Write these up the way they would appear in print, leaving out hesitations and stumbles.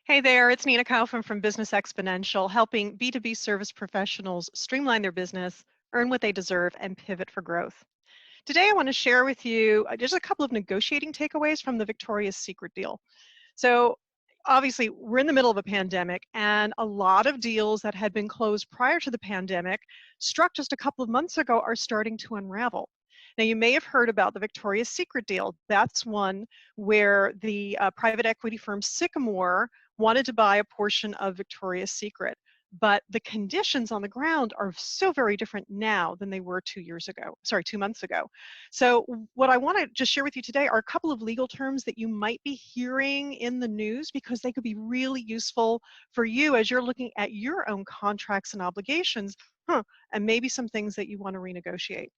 Hey there, it's Nina Kaufman from Business Exponential, helping B2B service professionals streamline their business, earn what they deserve, and pivot for growth. Today, I want to share with you just a couple of negotiating takeaways from the Victoria's Secret deal. So, obviously, we're in the middle of a pandemic, and a lot of deals that had been closed prior to the pandemic, struck just a couple of months ago, are starting to unravel. Now, you may have heard about the Victoria's Secret deal. That's one where the private equity firm Sycamore wanted to buy a portion of Victoria's Secret. But the conditions on the ground are so very different now than they were 2 years ago, sorry, 2 months ago. So what I want to just share with you today are a couple of legal terms that you might be hearing in the news because they could be really useful for you as you're looking at your own contracts and obligations, and maybe some things that you want to renegotiate.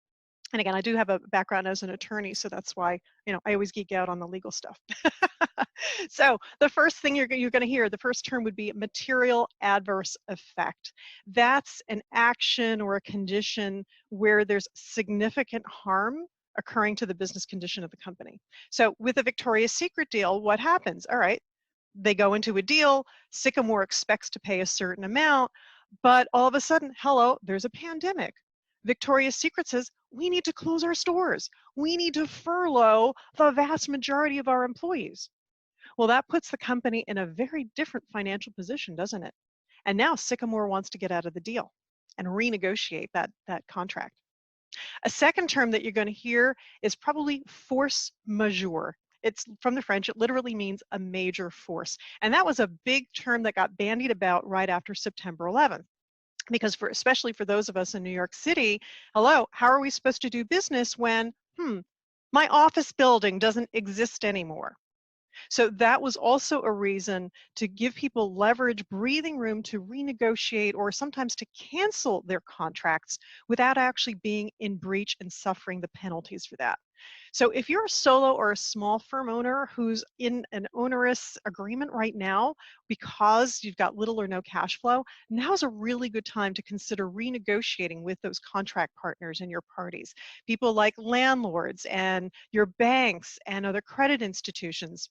And again, I do have a background as an attorney, so that's why, I always geek out on the legal stuff. So the first thing you're going to hear, the first term would be material adverse effect. That's an action or a condition where there's significant harm occurring to the business condition of the company. So with the Victoria's Secret deal, what happens? All right, they go into a deal, Sycamore expects to pay a certain amount, but all of a sudden, hello, there's a pandemic. Victoria's Secret says, we need to close our stores. We need to furlough the vast majority of our employees. Well, that puts the company in a very different financial position, doesn't it? And now Sycamore wants to get out of the deal and renegotiate that contract. A second term that you're going to hear is probably force majeure. It's from the French, it literally means a major force. And that was a big term that got bandied about right after September 11th. Because especially for those of us in New York City, hello, how are we supposed to do business when, my office building doesn't exist anymore? So that was also a reason to give people leverage, breathing room to renegotiate or sometimes to cancel their contracts without actually being in breach and suffering the penalties for that. So if you're a solo or a small firm owner who's in an onerous agreement right now because you've got little or no cash flow, now's a really good time to consider renegotiating with those contract partners and your parties. People like landlords and your banks and other credit institutions.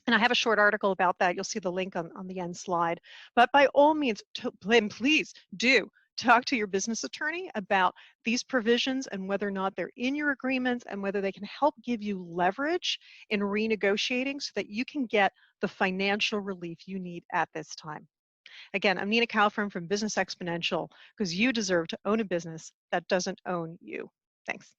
And I have a short article about that. You'll see the link on the end slide. But by all means, please do talk to your business attorney about these provisions and whether or not they're in your agreements and whether they can help give you leverage in renegotiating so that you can get the financial relief you need at this time. Again, I'm Nina Kaufman from Business Exponential because you deserve to own a business that doesn't own you. Thanks.